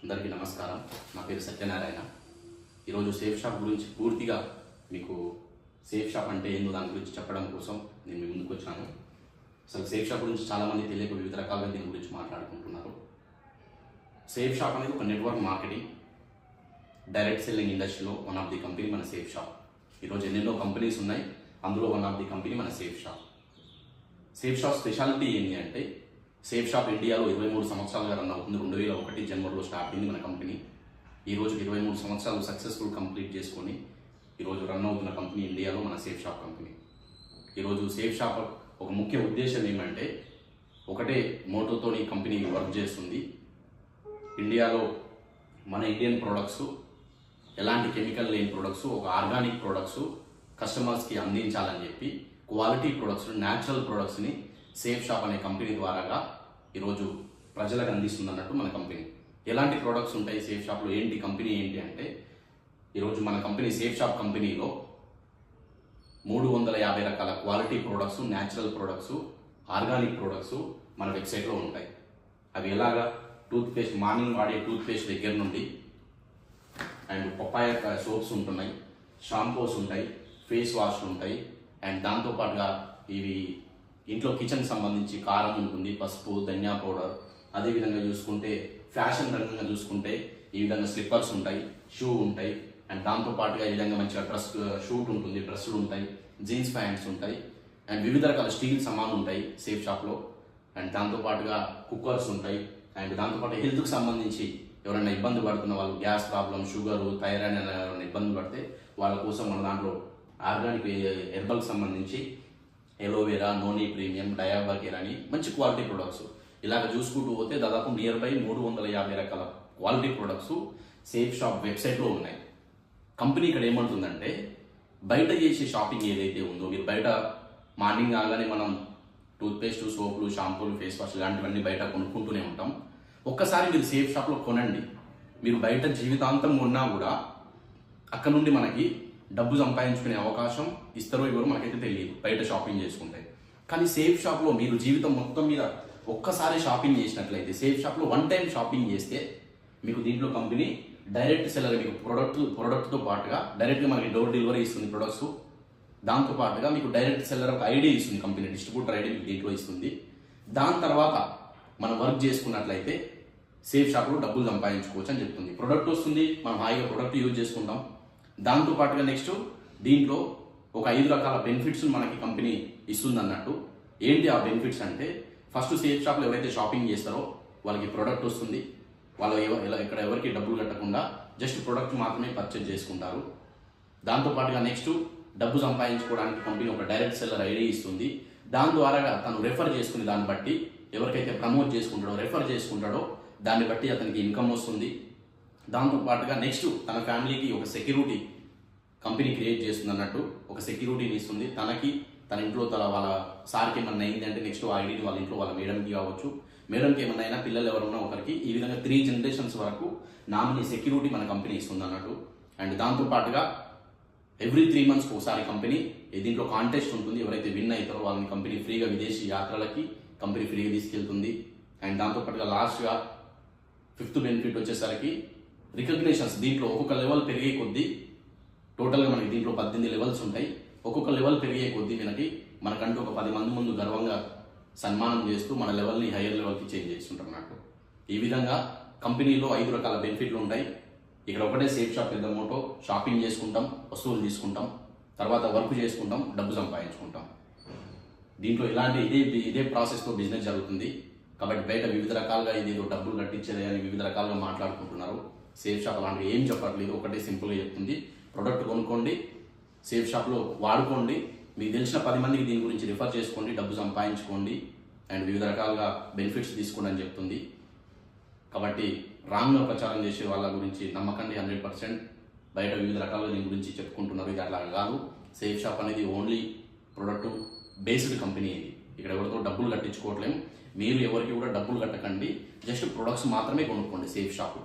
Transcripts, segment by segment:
అందరికీ నమస్కారం. నా పేరు సత్యనారాయణ. ఈరోజు సేఫ్ షాప్ గురించి పూర్తిగా మీకు సేఫ్ షాప్ అంటే ఏందో దాని గురించి చెప్పడం కోసం నేను మీ ముందుకు వచ్చాను. అసలు సేఫ్ షాప్ గురించి చాలామంది తెలియక వివిధ రకాలుగా దీని గురించి మాట్లాడుకుంటున్నారు. సేఫ్ షాప్ అనేది ఒక నెట్వర్క్ మార్కెటింగ్ డైరెక్ట్ సెల్లింగ్ ఇండస్ట్రీలో వన్ ఆఫ్ ది కంపెనీ మన సేఫ్ షాప్. ఈరోజు ఎన్నెన్నో కంపెనీస్ ఉన్నాయి, అందులో వన్ ఆఫ్ ది కంపెనీ మన safe shop. Safe shop speciality ఏంటి అంటే, సేఫ్ షాప్ ఇండియాలో 23 సంవత్సరాలుగా రన్ అవుతుంది. 2001 జనవరిలో స్టార్ట్ అయింది మన కంపెనీ. ఈరోజు 23 సంవత్సరాలు సక్సెస్ఫుల్ కంప్లీట్ చేసుకొని ఈరోజు రన్ అవుతున్న కంపెనీ ఇండియాలో మన సేఫ్ షాప్ కంపెనీ. ఈరోజు సేఫ్ షాప్ ఒక ముఖ్య ఉద్దేశం ఏమంటే, ఒకటే మోటోతో ఈ కంపెనీ వర్క్ చేస్తుంది. ఇండియాలో మన ఇండియన్ ప్రొడక్ట్స్, ఎలాంటి కెమికల్ లేని ప్రొడక్ట్స్, ఒక ఆర్గానిక్ ప్రొడక్ట్స్ కస్టమర్స్కి అందించాలని చెప్పి క్వాలిటీ ప్రొడక్ట్స్, న్యాచురల్ ప్రొడక్ట్స్ని సేఫ్ షాప్ అనే కంపెనీ ద్వారాగా ఈరోజు ప్రజలకు అందిస్తుంది అన్నట్టు మన కంపెనీ. ఎలాంటి ప్రొడక్ట్స్ ఉంటాయి సేఫ్ షాప్లో, ఏంటి కంపెనీ ఏంటి అంటే, ఈరోజు మన కంపెనీ సేఫ్ షాప్ కంపెనీలో 350 రకాల quality products, natural products, organic products మన వెబ్సైట్లో ఉంటాయి. అవి ఎలాగా, టూత్పేస్ట్, మార్నింగ్ వాడే టూత్పేస్ట్ దగ్గర నుండి అండ్ పప్పాయ సోప్స్ ఉంటున్నాయి, షాంపూస్ ఉంటాయి, ఫేస్ వాష్లు ఉంటాయి, అండ్ దాంతోపాటుగా ఇవి ఇంట్లో కిచెన్కి సంబంధించి కారం ఉంటుంది, పసుపు, ధనియా పౌడర్. అదేవిధంగా చూసుకుంటే ఫ్యాషన్ రంగంగా చూసుకుంటే ఈ విధంగా స్లిప్పర్స్ ఉంటాయి, షూ ఉంటాయి, అండ్ దాంతోపాటుగా ఈ విధంగా మంచిగా డ్రెస్ షూట్ ఉంటుంది, డ్రెస్సులు ఉంటాయి, జీన్స్ ప్యాంట్స్ ఉంటాయి, అండ్ వివిధ రకాల స్టీల్ సామాన్లు ఉంటాయి సేఫ్ షాప్లో. అండ్ దాంతోపాటుగా కుక్కర్స్ ఉంటాయి, అండ్ దాంతోపాటు హెల్త్కి సంబంధించి ఎవరైనా ఇబ్బంది పడుతున్న వాళ్ళు, గ్యాస్ ప్రాబ్లం, షుగరు, థైరాయిడ్ ఎవరైనా ఇబ్బంది పడితే వాళ్ళ కోసం మన దాంట్లో ఆర్గానిక్ హెర్బల్కి సంబంధించి ఎలోవేరా, నోనీ ప్రీమియం, డయాబాకేర్ అని మంచి క్వాలిటీ ప్రొడక్ట్స్ ఇలాగ చూసుకుంటూ పోతే దాదాపు నియర్ బై 350 రకాల క్వాలిటీ ప్రొడక్ట్స్ సేఫ్ షాప్ వెబ్సైట్లో ఉన్నాయి. కంపెనీ ఇక్కడ ఏమంటుందంటే, బయట చేసే షాపింగ్ ఏదైతే ఉందో, మీరు బయట మార్నింగ్ కాగానే మనం టూత్పేస్ట్, సోపులు, షాంపూలు, ఫేస్ వాష్ ఇలాంటివన్నీ బయట కొనుక్కుంటూనే ఉంటాం. ఒక్కసారి మీరు సేఫ్ షాప్లో కొనండి. మీరు బయట జీవితాంతం ఉన్నా కూడా అక్కడ నుండి మనకి డబ్బు సంపాదించుకునే అవకాశం ఇస్తారో ఇవ్వరో మనకైతే తెలియదు బయట షాపింగ్ చేసుకుంటే. కానీ సేఫ్ షాప్లో మీరు జీవితం మొత్తం మీద ఒక్కసారి షాపింగ్ చేసినట్లయితే, సేఫ్ షాప్లో వన్ టైం షాపింగ్ చేస్తే మీకు దీంట్లో కంపెనీ డైరెక్ట్ సెల్లర్, మీకు ప్రొడక్ట్తో పాటుగా డైరెక్ట్గా మనకి డోర్ డెలివరీ ఇస్తుంది ప్రొడక్ట్స్. దాంతో పాటుగా మీకు డైరెక్ట్ సెల్లర్ ఒక ఐడి ఇస్తుంది, కంపెనీ డిస్ట్రిబ్యూటర్ ఐడి మీకు దీంట్లో ఇస్తుంది. దాని తర్వాత మనం వర్క్ చేసుకున్నట్లయితే సేఫ్ షాప్లో డబ్బులు సంపాదించుకోవచ్చు అని చెప్తుంది. ప్రొడక్ట్ వస్తుంది, మనం హాయిగా ప్రొడక్ట్ యూజ్ చేసుకుంటాం. దాంతో పాటుగా నెక్స్ట్ దీంట్లో ఒక 5 రకాల బెనిఫిట్స్ మనకి కంపెనీ ఇస్తుంది అన్నట్టు. ఏంటి ఆ బెనిఫిట్స్ అంటే, ఫస్ట్ సేఫ్ షాప్లో ఎవరైతే షాపింగ్ చేస్తారో వాళ్ళకి ప్రొడక్ట్ వస్తుంది. వాళ్ళు ఇక్కడ ఎవరికి డబ్బులు కట్టకుండా జస్ట్ ప్రొడక్ట్ మాత్రమే పర్చేజ్ చేసుకుంటారు. దాంతోపాటుగా నెక్స్ట్ డబ్బు సంపాదించుకోవడానికి కంపెనీ ఒక డైరెక్ట్ సెల్లర్ ఐడి ఇస్తుంది. దాని ద్వారా తను రెఫర్ చేసుకుని దాన్ని బట్టి ఎవరికైతే ప్రమోట్ చేసుకుంటాడో, రెఫర్ చేసుకుంటాడో దాన్ని బట్టి అతనికి ఇన్కమ్ వస్తుంది. దాంతోపాటుగా నెక్స్ట్ తన ఫ్యామిలీకి ఒక సెక్యూరిటీ కంపెనీ క్రియేట్ చేస్తుంది అన్నట్టు, ఒక సెక్యూరిటీని ఇస్తుంది. తనకి, తన ఇంట్లో వాళ్ళ సార్కి ఏమన్నా అయింది అంటే నెక్స్ట్ ఆ ఐడిని వాళ్ళ ఇంట్లో వాళ్ళ మేడంకి కావచ్చు, మేడంకి ఏమన్నా అయినా పిల్లలు ఎవరున్నా ఒకరికి, ఈ విధంగా 3 జనరేషన్స్ వరకు నామినీ సెక్యూరిటీ మన కంపెనీ ఇస్తుంది అన్నట్టు. అండ్ దాంతోపాటుగా ఎవ్రీ 3 మంత్స్కి ఒకసారి కంపెనీ దీంట్లో కాంటెస్ట్ ఉంటుంది. ఎవరైతే విన్ అవుతారో వాళ్ళని కంపెనీ ఫ్రీగా విదేశీ యాత్రలకి కంపెనీ ఫ్రీగా తీసుకెళ్తుంది. అండ్ దాంతోపాటుగా లాస్ట్గా 5th బెనిఫిట్ వచ్చేసరికి రికగ్నేషన్స్. దీంట్లో ఒక్కొక్క లెవెల్ పెరిగే కొద్దీ, టోటల్గా మనకి దీంట్లో 18 లెవెల్స్ ఉంటాయి. ఒక్కొక్క లెవెల్ పెరిగే కొద్దీ మనకంటూ ఒక 10 మంది ముందు గర్వంగా సన్మానం చేస్తూ మన లెవెల్ని హైయర్ లెవెల్కి చేంజ్ చేస్తుంటారు అన్నట్టు. ఈ విధంగా కంపెనీలో 5 రకాల బెనిఫిట్లు ఉంటాయి. ఇక్కడ ఒకటే సేఫ్ షాప్ పెద్ద మోటో, షాపింగ్ చేసుకుంటాం, వస్తువులు తీసుకుంటాం, తర్వాత వర్క్ చేసుకుంటాం, డబ్బు సంపాదించుకుంటాం. దీంట్లో ఇలాంటి ఇదే ప్రాసెస్తో బిజినెస్ జరుగుతుంది. కాబట్టి బయట వివిధ రకాలుగా ఇదేదో డబ్బులు కట్టించేది అని వివిధ రకాలుగా మాట్లాడుకుంటున్నారు. సేఫ్ షాప్ అలాంటివి ఏం చెప్పట్లేదు, ఒకటే సింపుల్గా చెప్తుంది, ప్రొడక్ట్ కొనుక్కోండి, సేఫ్ షాప్లో వాడుకోండి, మీకు తెలిసిన 10 మందికి దీని గురించి రిఫర్ చేసుకోండి, డబ్బు సంపాదించుకోండి, అండ్ వివిధ రకాలుగా బెనిఫిట్స్ తీసుకోండి అని చెప్తుంది. కాబట్టి రాంగ్గా ప్రచారం చేసే వాళ్ళ గురించి నమ్మకండి 100%. బయట వివిధ రకాలుగా దీని గురించి చెప్పుకుంటున్నారు, ఇది అట్లా కాదు. సేఫ్ షాప్ అనేది ఓన్లీ ప్రొడక్ట్ బేస్డ్ కంపెనీ. ఇది ఇక్కడ ఎవరితో డబ్బులు కట్టించుకోవట్లేము. మీరు ఎవరికి కూడా డబ్బులు కట్టకండి, జస్ట్ ప్రొడక్ట్స్ మాత్రమే కొనుక్కోండి సేఫ్ షాప్.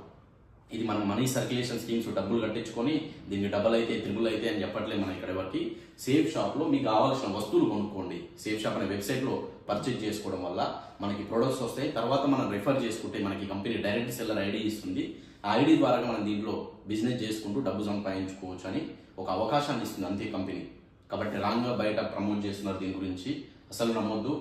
ఇది మనం మనీ సర్క్యులేషన్ స్కీమ్స్ డబ్బులు కట్టించుకొని దీన్ని డబల్ అయితే, త్రిబుల్ అయితే అని చెప్పట్లేదు మనం ఇక్కడ ఎవరికి. సేఫ్ షాప్లో మీకు కావాల్సిన వస్తువులు కొనుక్కోండి. సేఫ్ షాప్ అనే వెబ్సైట్లో పర్చేజ్ చేసుకోవడం వల్ల మనకి ప్రొడక్ట్స్ వస్తాయి. తర్వాత మనం రెఫర్ చేసుకుంటే మనకి కంపెనీ డైరెక్ట్ సెల్లర్ ఐడి ఇస్తుంది. ఆ ఐడి ద్వారా మనం దీంట్లో బిజినెస్ చేసుకుంటూ డబ్బు సంపాదించుకోవచ్చు అని ఒక అవకాశాన్ని ఇస్తుంది అంతే కంపెనీ. కాబట్టి రాంగ్గా బయట ప్రమోట్ చేస్తున్నారు, దీని గురించి అసలు నమ్మొద్దు.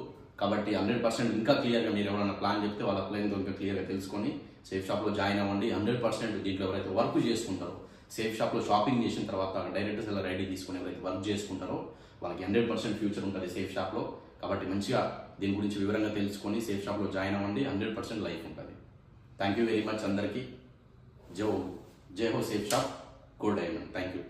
కాబట్టి 100% ఇంకా క్లియర్గా మీరు ఎవరైనా ప్లాన్ చెప్తే వాళ్ళ ప్లాన్ ఇంకా క్లియర్గా తెలుసుకొని సేఫ్ షాప్లో జాయిన్ అవ్వండి. 100% దీంట్లో ఎవరైతే వర్క్ చేసుకుంటారో, సేఫ్ షాప్లో షాపింగ్ చేసిన తర్వాత డైరెక్ట్ సెల్లర్ ఐడి తీసుకుని ఎవరైతే వర్క్ చేసుకుంటారో వాళ్ళకి 100% ఫ్యూచర్ ఉంటుంది సేఫ్ షాప్లో. కాబట్టి మంచిగా దీని గురించి వివరంగా తెలుసుకొని సేఫ్ షాప్లో జాయిన్ అవ్వండి. 100% లైఫ్ ఉంటుంది. థ్యాంక్ యూ వెరీ మచ్ అందరికీ. జై హో safe shop, go diamond. Thank you.